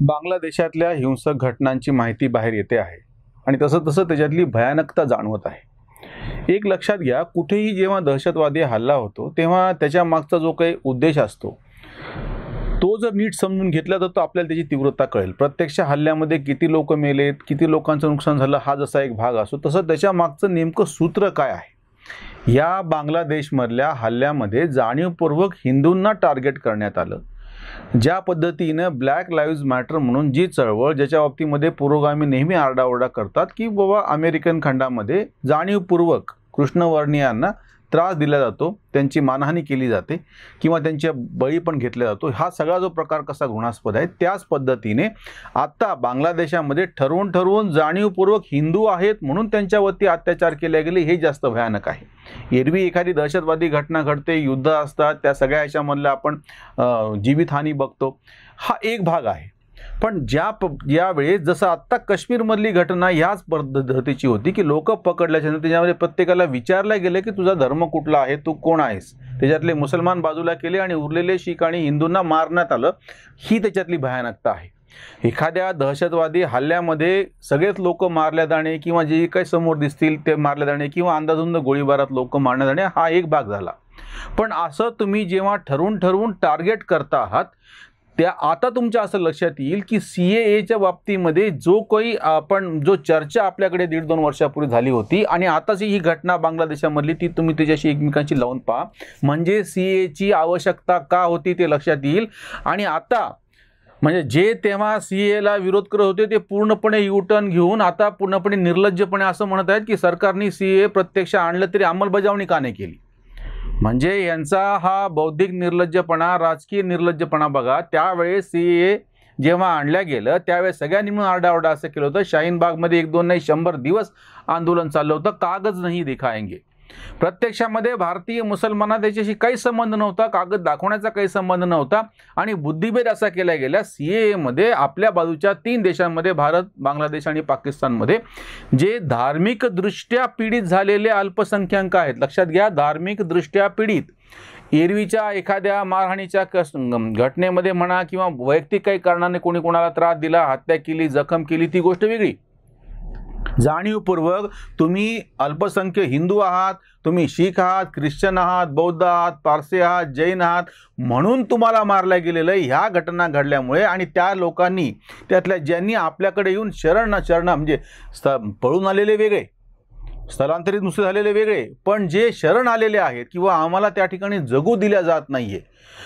बांगलादेशातल्या हिंसक घटनांची माहिती बाहेर येते आहे आणि तसं तसं त्याच्यातली भयानकता जाणवत आहे। एक लक्षात घ्या, कुठेही जेव्हा दहशतवादी हल्ला होतो तेव्हा त्याच्या मागचा जो काही उद्देश असतो तो जर नीट समजून घेतला तर आपल्याला त्याची तीव्रता कळेल। प्रत्यक्ष हल्ल्यामध्ये किती लोक मेलेत, किती लोकांचं नुकसान झालं हा जसा एक भाग असतो, तसं त्याच्या मागचं नेमकं सूत्र काय आहे। या बांगलादेशमधल्या हल्ल्यामध्ये जाणीवपूर्वक हिंदूंना टार्गेट करण्यात आलं। ज्या पद्धतीने ब्लॅक लाईव्ज मॅटर म्हणून जी चळवळ, ज्याच्या बाबतीमध्ये पुरोगामी नेहमी आरडाओरडा करतात की बाबा अमेरिकन खंडामध्ये जाणीवपूर्वक कृष्णवर्णीयांना त्रास दिला जातो, त्यांची मानहानी केली जाते किंवा त्यांचे बळी पण घेतला जातो, हा सगळा जो प्रकार कसा घृणास्पद आहे, त्याच पद्धतीने आता बांगलादेशामध्ये ठरवून जाणीवपूर्वक हिंदू आहेत म्हणून त्यांच्यावरती अत्याचार केले गेले, हे जास्त भयानक आहे। एरवी एखादी दहशतवादी घटना घडते, युद्ध असतात, त्या सगळ्या ह्याच्यामधलं आपण जीवितहानी बघतो, हा एक भाग आहे। पण यावेळेस जसं आत्ता काश्मीरमधली घटना ह्याच पद्धतीची होती की लोक पकडल्याच्या नंतर त्याच्यामध्ये प्रत्येकाला विचारलं गेलं की तुझा धर्म कुठला आहे, तू कोण आहेस, त्याच्यातले मुसलमान बाजूला केले आणि उरलेले शीख आणि हिंदूंना मारण्यात आलं, ही त्याच्यातली भयानकता आहे। एखाद्या दहशतवादी हल्ल्यामध्ये सगळेच लोक मारल्या जाणे किंवा जे काही समोर दिसतील ते मारल्या जाणे किंवा अंदाधुंद गोळीबारात लोक मारण्यात जाणे हा एक भाग झाला। पण असं तुम्ही जेव्हा ठरवून टार्गेट करता आहात, त्या आता तुमच्या असं लक्षात येईल की CAAच्या बाबतीमध्ये जो चर्चा आपल्याकडे 1.5-2 वर्षापूर्वी झाली होती आणि आताची ही घटना बांगलादेशामधली, ती तुम्ही त्याच्याशी एकमेकांची लावून पहा, म्हणजे CAAची आवश्यकता का होती ते लक्षात येईल। आणि आता म्हणजे जे तेव्हा CAAला विरोध करत होते ते पूर्णपणे U-टर्न घेऊन आता पूर्णपणे निर्लज्जपणे असं म्हणत आहेत की सरकारने CAA प्रत्यक्ष आणलं तरी अंमलबजावणी का नाही केली। म्हणजे यांचा हा बौद्धिक निर्लज्जपणा, राजकीय निर्लज्जपणा बघा। त्यावेळेस CAA जेव्हा आणल्या गेलं त्यावेळेस सगळ्यांनी मिळून आरडाओरडा असं केलं होतं, शाहीनबागमध्ये 1-2 नाही 100 दिवस आंदोलन चाललं होतं, कागज नाही दिखाएंगे। प्रत्यक्षामध्ये भारतीय मुसलमानांना त्याच्याशी काही संबंध नव्हता, कागद दाखवण्याचा काही संबंध नव्हता आणि बुद्धिभेद असा केला गेला। CAAमध्ये आपल्या बाजूच्या 3 देशांमध्ये, भारत, बांगलादेश आणि पाकिस्तानमध्ये, जे धार्मिकदृष्ट्या पीडित झालेले अल्पसंख्याक आहेत, लक्षात घ्या, धार्मिकदृष्ट्या पीडित, एरवीच्या एखाद्या मारहाणीच्या घटनेमध्ये म्हणा किंवा वैयक्तिक काही कारणाने कोणी कोणाला त्रास दिला, हत्या केली, जखम केली, ती गोष्ट वेगळी। जाणीवपूर्वक तुम्ही अल्पसंख्य हिंदू आहात, तुम्ही शीख आहात, ख्रिश्चन आहात, बौद्ध आहात, पारसी आहात, जैन आहात म्हणून तुम्हाला मारल्या गेलेलं ह्या घटना घडल्यामुळे, आणि त्या लोकांनी त्यातल्या ज्यांनी आपल्याकडे येऊन शरण म्हणजे पळून आलेले वेगळे, स्थलांतरित नुसते झालेले वेगळे, पण जे शरण आलेले आहेत किंवा आम्हाला त्या ठिकाणी जगू दिल्या जात नाहीये,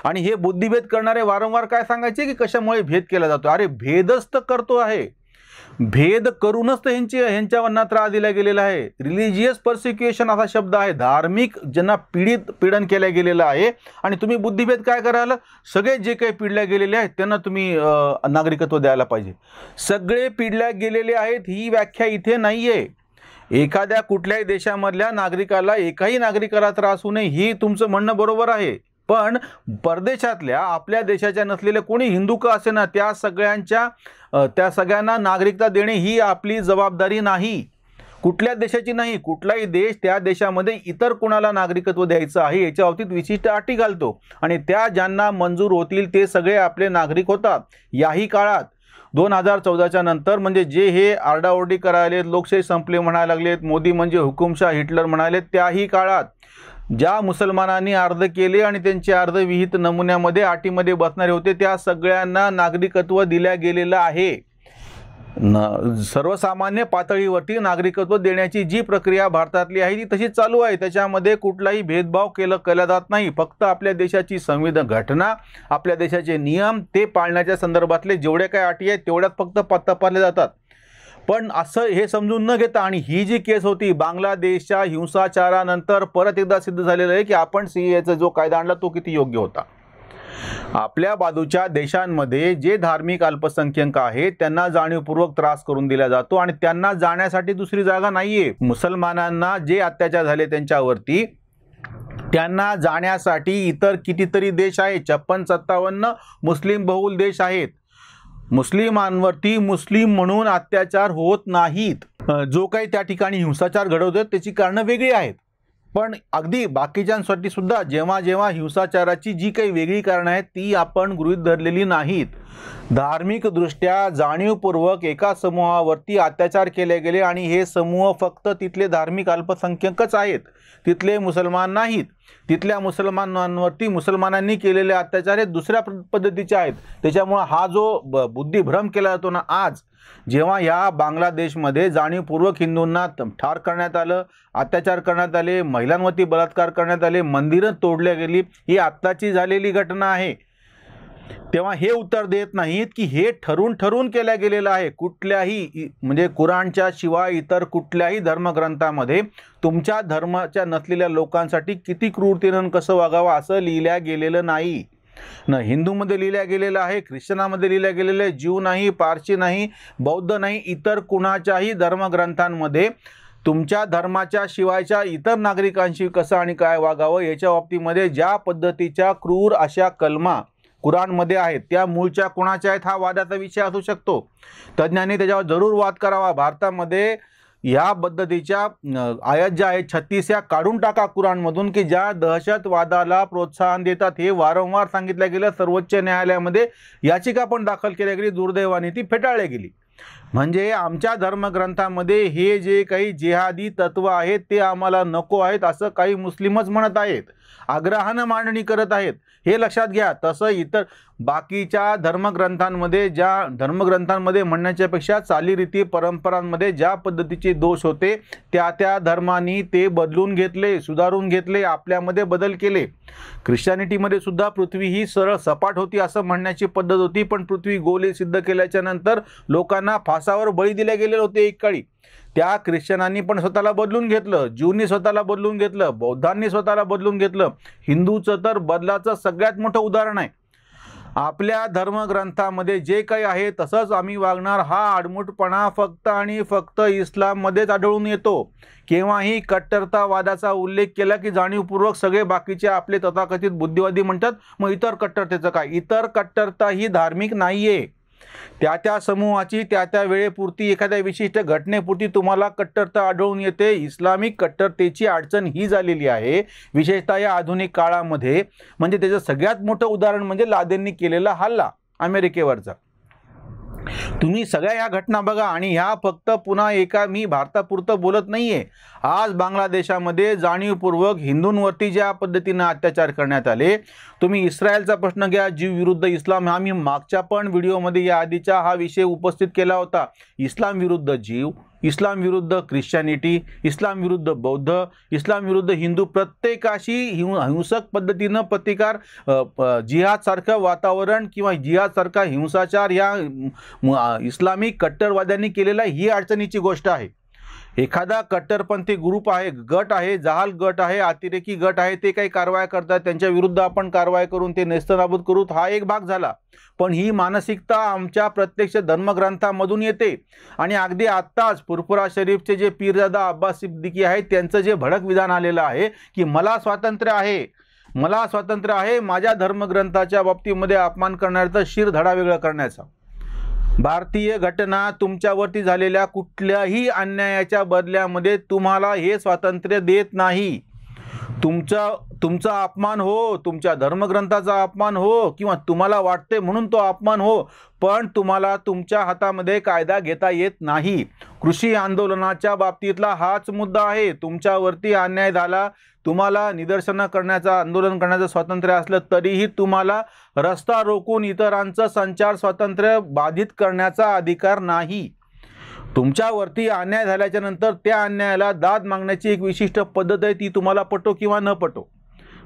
आणि हे बुद्धिभेद करणारे वारंवार काय सांगायचे की कशामुळे भेद केला जातो, अरे भेदच तर करतो आहे, भेद करूनच तर ह्यांच्यावरना त्रास दिला गेलेला आहे। रिलिजियस पर्सिक्युशन असा शब्द आहे, धार्मिक ज्यांना पीडन केलं गेलेलं आहे, आणि तुम्ही बुद्धिभेद काय कराल, सगळे जे काही पिडल्या गेलेले आहेत त्यांना तुम्ही नागरिकत्व द्यायला पाहिजे। सगळे पिडल्या गेलेले आहेत ही व्याख्या इथे नाहीये। एखाद्या कुठल्याही देशामधल्या नागरिकाला, एकाही नागरिकाला त्रास होऊ नये ही तुमचं म्हणणं बरोबर आहे, पण परदेशातल्या आपल्या देशाच्या नसलेले कोणी हिंदू का असेना त्या सगळ्यांना नागरिकता देणे ही आपली जबाबदारी नाही, कुठल्या देशाची नाही। कुठलाही देश त्या देशामध्ये इतर कोणाला नागरिकत्व द्यायचं आहे याच्या बाबतीत विशिष्ट अटी घालतो, आणि त्या ज्यांना मंजूर होतील ते सगळे आपले नागरिक होतात। याही काळात 2014च्या नंतर, म्हणजे जे हे आरडाओरडी करायलेत, लोकशाही संपले म्हणायला लागलेत, मोदी म्हणजे हुकुमशाह हिटलर म्हणाले, त्याही काळात ज्या मुसलमानांनी अर्ज केले आणि त्यांचे अर्ज विहित नमुन्यामध्ये अटीमध्ये बसणारे होते त्या सगळ्यांना नागरिकत्व दिल्या गेलेलं आहे। सर्वसामान्य पातळीवरती नागरिकत्व देण्याची जी प्रक्रिया भारतातली आहे ती तशीच चालू आहे, त्याच्यामध्ये कुठलाही भेदभाव केला जात नाही। फक्त आपल्या देशाची संविधान घटना, आपल्या देशाचे नियम ते पाळण्याच्या संदर्भातले जेवढे काही अटी आहेत तेवढ्यात फक्त तपासले जातात। पण असं हे समजून न घेता, आणि ही जी केस होती बांगलादेशच्या हिंसाचारानंतर परत एकदा सिद्ध झालेलं आहे की आपण CAAचा जो कायदा आणला तो किती योग्य होता। आपल्या बाजूच्या देशांमध्ये जे धार्मिक अल्पसंख्याक आहेत त्यांना जाणीवपूर्वक त्रास करून दिला जातो, आणि त्यांना जाण्यासाठी दुसरी जागा नाहीये। मुसलमानांना जे अत्याचार झाले त्यांच्यावरती, त्यांना जाण्यासाठी इतर कितीतरी देश आहेत, 56-57 मुस्लिम बहुल देश आहेत। मुस्लिमांवरती मुस्लिम म्हणून अत्याचार होत नाहीत। जो काही त्या ठिकाणी हिंसाचार घडवतात त्याची कारणं वेगळी आहेत, पण अगदी बाकीच्यांसाठी सुद्धा जेव्हा जेव्हा हिंसाचाराची जी काही वेगळी कारणं आहेत ती आपण गृहीत धरलेली नाहीत. धार्मिकदृष्ट्या जाणीवपूर्वक एका समूहावरती अत्याचार केले गेले आणि हे समूह फक्त तिथले धार्मिक अल्पसंख्याकच आहेत, तिथले मुसलमान नाहीत. तिथल्या मुसलमानांवरती मुसलमानांनी केलेले अत्याचार हे दुसऱ्या पद्धतीचे आहेत. त्याच्यामुळे हा जो बुद्धिभ्रम केला जातो ना, आज जेव्हा या बांगलादेशमध्ये जाणीवपूर्वक हिंदूंना ठार करण्यात आलं, अत्याचार करण्यात आले, महिलांवरती बलात्कार करण्यात आले, मंदिरं तोडल्या गेली, ही आत्ताची झालेली घटना आहे. तेव्हा हे उत्तर देत नाहीत की हे ठरून ठरून केल्या गेलेलं आहे. कुठल्याही म्हणजे कुराणच्या शिवाय इतर कुठल्याही धर्मग्रंथामध्ये तुमच्या धर्माच्या नसलेल्या लोकांसाठी किती क्रूरतेनं कसं वागावं असं लिहिल्या गेलेलं नाही. न हिंदूमध्ये लिहिल्या गेलेलं आहे, ख्रिश्चनामध्ये लिहिल्या गेलेलं आहे, ज्यू नाही, पारशी नाही, बौद्ध नाही, इतर कुणाच्याही धर्मग्रंथांमध्ये तुमच्या धर्माच्या शिवायच्या इतर नागरिकांशी कसं आणि काय वागावं याच्या बाबतीमध्ये ज्या पद्धतीच्या क्रूर अशा कलमा कुराणमध्ये आहेत त्या मूळच्या कोणाच्या आहेत हा वादाचा विषय असू शकतो. तज्ज्ञांनी त्याच्यावर जरूर वाद करावा. भारतामध्ये या पद्धतीच्या आयात ज्या आहेत 36 या काढून टाका कुराणमधून की ज्या दहशतवादाला प्रोत्साहन देतात. हे वारंवार सांगितलं गेलं. सर्वोच्च न्यायालयामध्ये याचिका पण दाखल केली गेली, दुर्दैवाने ती फेटाळली गेली. म्हणजे आमच्या धर्मग्रंथामध्ये हे जे काही जिहादी तत्व आहेत ते आम्हाला नको आहेत असं काही मुस्लिमच म्हणत आहेत, आग्रहानं मांडणी करत आहेत. हे लक्षात घ्या. तसं इतर बाकीच्या धर्मग्रंथांमध्ये ज्या धर्मग्रंथांमध्ये म्हणण्याच्या पेक्षा चालीरीती परंपरांमध्ये ज्या पद्धतीचे दोष होते त्या त्या धर्मांनी ते बदलून घेतले, सुधारून घेतले, आपल्यामध्ये बदल केले. ख्रिश्चॅनिटीमध्ये सुद्धा पृथ्वी ही सरळ सपाट होती असं म्हणण्याची पद्धत होती, पण पृथ्वी गोल सिद्ध केल्याच्या नंतर लोकांना फासावर बळी दिले गेले होते एक काळी. त्या ख्रिश्चनांनी पण स्वतःला बदलून घेतलं, ज्यूंनी स्वतःला बदलून घेतलं, बौद्धांनी स्वतःला बदलून घेतलं. हिंदूचं तर बदलाचं सगळ्यात मोठं उदाहरण आहे. आपल्या धर्मग्रंथामध्ये जे काही आहे तसंच आम्ही वागणार हा आडमुठपणा फक्त आणि फक्त इस्लाममध्येच आढळून येतो. केव्हाही कट्टरतावादाचा उल्लेख केला की जाणीवपूर्वक सगळे बाकीचे आपले तथाकथित बुद्धिवादी म्हणतात मग इतर कट्टरतेचं काय. इतर कट्टरता ही धार्मिक नाही आहे. त्या त्या समूहाची त्या त्या वेळेपुरती एखाद्या विशिष्ट घटनेपुरती तुम्हाला कट्टरता आढळून येते. इस्लामिक कट्टरतेची अडचण ही झालेली आहे विशेषतः या आधुनिक काळामध्ये. म्हणजे त्याचं सगळ्यात मोठं उदाहरण म्हणजे लादेननी केलेला हल्ला अमेरिकेवरचा. तुम्ही सगळ्या ह्या घटना बघा. आणि ह्या फक्त पुन्हा एका मी भारतापुरतं बोलत नाहीये. आज बांगलादेशामध्ये जाणीवपूर्वक हिंदूंवरती ज्या पद्धतीनं अत्याचार करण्यात आले. तुम्ही इस्रायलचा प्रश्न घ्या, जीव विरुद्ध इस्लाम. हा मी मागच्या पण व्हिडिओमध्ये या आधीचा हा विषय उपस्थित केला होता. इस्लाम विरुद्ध जीव, इस्लाम विरुद्ध ख्रिश्चॅनिटी, इस्लाम विरुद्ध बौद्ध, इस्लाम विरुद्ध हिंदू, प्रत्येकाशी हिंसक पद्धतीनं प्रतिकार, जिहादसारखं वातावरण किंवा जिहादसारखा हिंसाचार या इस्लामिक कट्टरवाद्यांनी केलेला ही अडचणीची गोष्ट आहे. एखादा कट्टरपंथी ग्रुप आहे, गट आहे, जहाल गट आहे, अतिरेकी गट आहे, ते काही कारवाया करतात, त्यांच्या विरुद्ध आपण कारवाई करून ते नेस्तनाबूत करू, हा एक भाग झाला. पण ही मानसिकता आमच्या प्रत्यक्ष धर्मग्रंथामधून येते. आणि अगदी आत्ताच फुरफुरा शरीफचे जे पीरजादा अब्बास सिद्दीकी आहेत त्यांचं जे भडक विधान आलेलं आहे की मला स्वातंत्र्य आहे, मला स्वातंत्र्य आहे माझ्या धर्मग्रंथाच्या बाबतीमध्ये अपमान करण्याचा शिरधडा वेगळा करण्याचा. भारतीय घटना तुमच्यावरती झालेल्या कुठल्याही अन्यायाच्या बदल्यामध्ये तुम्हाला हे स्वातंत्र्य देत नाही. तुमचा अपमान हो, तुमच्या धर्मग्रंथाचा अपमान हो किंवा तुम्हाला वाटते म्हणून तो अपमान हो, पण तुम्हाला तुमच्या हातामध्ये कायदा घेता येत नाही. कृषी आंदोलनाच्या बाबतीतला हाच मुद्दा आहे. तुमच्यावरती अन्याय झाला, तुम्हाला निदर्शनं करण्याचा, आंदोलन करण्याचं स्वातंत्र्य असलं तरीही तुम्हाला रस्ता रोखून इतरांचं संचार स्वातंत्र्य बाधित करण्याचा अधिकार नाही. तुमच्यावरती अन्याय झाल्याच्या नंतर त्या अन्यायाला दाद मागण्याची एक विशिष्ट पद्धत आहे, ती तुम्हाला पटो किंवा न पटो.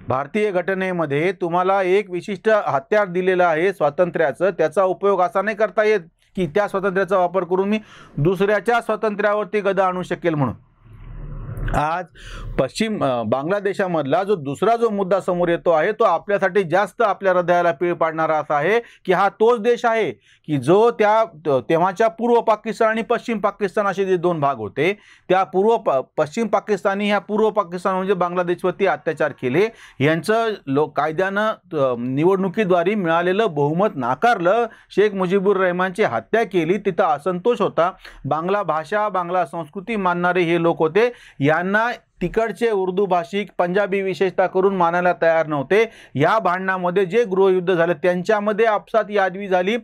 भारतीय घटनेमध्ये तुम्हाला एक विशिष्ट हत्यार दिलेलं आहे स्वातंत्र्याचं. त्याचा उपयोग असा नाही करता येत की त्या स्वातंत्र्याचा वापर करून मी दुसऱ्याच्या स्वातंत्र्यावरती गदा आणू शकेल म्हणून. आज पश्चिम बांगलादेशामधला जो मुद्दा समोर येतो आहे तो आपल्यासाठी जास्त आपल्या हृदयाला पीळ पाडणारा असा आहे की हा तोच देश आहे की जो तेव्हाच्या पूर्व पाकिस्तान आणि पश्चिम पाकिस्तान असे जे दोन भाग होते, त्या पश्चिम पाकिस्तानी ह्या पूर्व पाकिस्तान म्हणजे बांगलादेशवरती अत्याचार केले. यांचं कायद्यानं निवडणुकीद्वारे मिळालेलं बहुमत नाकारलं. शेख मुजीबुर रहमानची हत्या केली. तिथं असंतोष होता. बांगला भाषा, बांगला संस्कृती मानणारे हे लोक होते. यांना तिकडचे उर्दू भाषिक पंजाबी विशेषतः करून मानायला तयार नव्हते. या भांडणामध्ये जे गृहयुद्ध झालं त्यांच्यामध्ये आपसात यादवी झाली.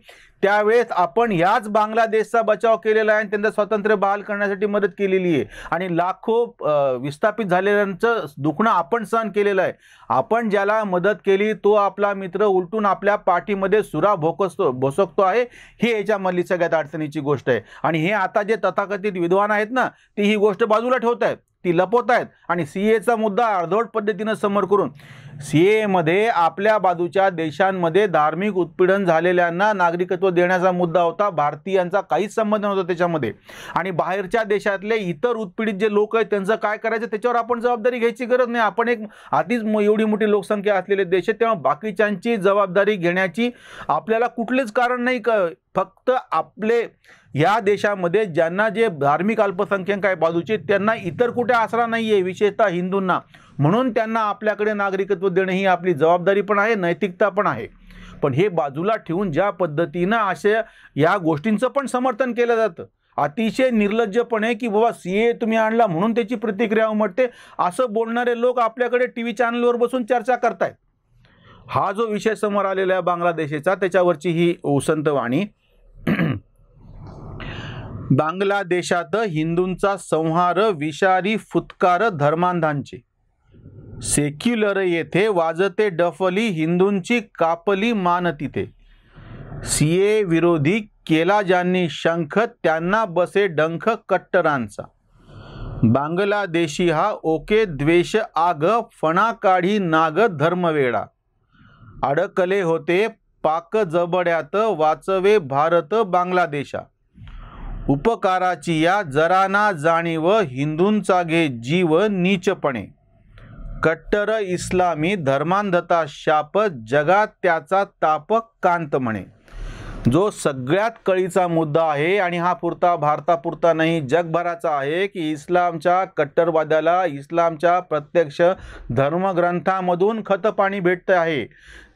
त्यावेळेस आपण याच बांगलादेशचा बचाव केलेला आहे आणि त्यांचं स्वातंत्र्य बहाल करण्यासाठी मदत केलेली आहे आणि लाखो विस्थापित झालेल्यांचं दुखणं आपण सहन केलेलं आहे. आपण ज्याला मदत केली तो आपला मित्र उलटून आपल्या पाठीमध्ये सुरा भोसकतो आहे. हे याच्यामधली सगळ्यात अडचणीची गोष्ट आहे. आणि हे आता जे तथाकथित विद्वान आहेत ना ती ही गोष्ट बाजूला ठेवत आहेत, ती लपवत आहेत आणि सीएचा मुद्दा अर्धवट पद्धतीनं समोर करून सीएमध्ये आपल्या बाजूच्या देशांमध्ये धार्मिक उत्पीडन झालेल्यांना नागरिकत्व देण्याचा मुद्दा होता. भारतीयांचा काहीच संबंध नव्हता त्याच्यामध्ये. आणि बाहेरच्या देशातले इतर उत्पीडित जे लोक आहेत त्यांचं काय करायचं त्याच्यावर आपण जबाबदारी घ्यायची गरज नाही. आपण एक आधीच एवढी मोठी लोकसंख्या असलेले देश आहे, तेव्हा बाकीच्यांची जबाबदारी घेण्याची आपल्याला कुठलेच कारण नाही. फक्त आपले या देशामध्ये ज्यांना जे धार्मिक अल्पसंख्याक आहे बाजूचे त्यांना इतर कुठे आसरा नाही आहे, विशेषतः हिंदूंना. म्हणून त्यांना आपल्याकडे नागरिकत्व देणं ही आपली जबाबदारी पण आहे, नैतिकता पण आहे. पण हे बाजूला ठेवून ज्या पद्धतीनं अशा या गोष्टींचं पण समर्थन केलं जातं अतिशय निर्लज्जपणे की बाबा सीए तुम्ही आणला म्हणून त्याची प्रतिक्रिया उमटते, असं बोलणारे लोक आपल्याकडे टीव्ही चॅनलवर बसून चर्चा करतायत. हा जो विषय समोर आलेला आहे बांगलादेशचा त्याच्यावरची ही उसंत वाणी. बांगलादेशात हिंदूंचा संहार विषारी फुत्कार धर्मांधांचे, सेक्युलर येथे वाजते डफली हिंदूंची कापली मान तिथे, सीए विरोधी केला ज्यांनी शंख त्यांना बसे डंख कट्टरांचा, बांगलादेशी हा ओके द्वेष आग फणा काढी नाग धर्मवेडा, अडकले होते पाक जबड्यात वाचवे भारत बांगलादेशा, उपकाराची या जराना जाणीव हिंदूंचा घे जीव नीचपणे, कट्टर इस्लामी धर्मांधता शाप जगात त्याचा ताप कांत म्हणे. जो सगळ्यात कळीचा मुद्दा आहे आणि हा पुरता भारतापुरता नाही जगभराचा आहे की इस्लामच्या कट्टरवाद्याला इस्लामच्या प्रत्यक्ष धर्मग्रंथामधून खतपाणी भेटतं आहे.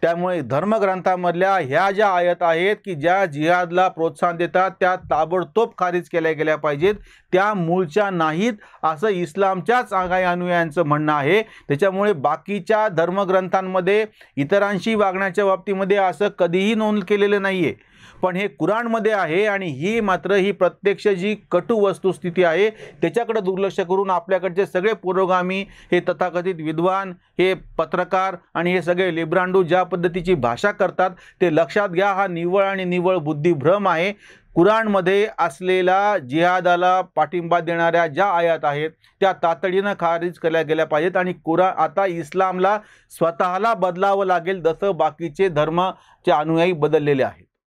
त्यामुळे धर्मग्रंथामधल्या ह्या ज्या आयत आहेत की ज्या जिहादला प्रोत्साहन देतात त्या ताबडतोब खारिज केल्या गेल्या पाहिजेत, त्या मूळच्या नाहीत असं इस्लामच्याच काही अनुयायांचं म्हणणं आहे. त्याच्यामुळे बाकीच्या धर्मग्रंथांमध्ये इतरांशी वागण्याच्या बाबतीमध्ये असं कधीही नोंद केलेलं नाही आहे, पण हे कुराणमध्ये आहे. आणि ही मात्र ही प्रत्यक्ष जी कटू वस्तुस्थिती आहे त्याच्याकडे दुर्लक्ष करून आपल्याकडचे सगळे पुरोगामी हे तथाकथित विद्वान हे पत्रकार आणि हे सगळे लिब्रांडू ज्या पद्धतीची भाषा करतात ते लक्षात घ्या. हा निव्वळ आणि निव्वळ बुद्धिभ्रम आहे. कुराणमध्ये असलेला जिहादाला पाठिंबा देणाऱ्या ज्या आयात आहेत त्या तातडीनं खारिज केल्या गेल्या पाहिजेत. आणि आता इस्लामला स्वतःला बदलावं लागेल जसं बाकीचे धर्माचे अनुयायी बदललेले आहेत.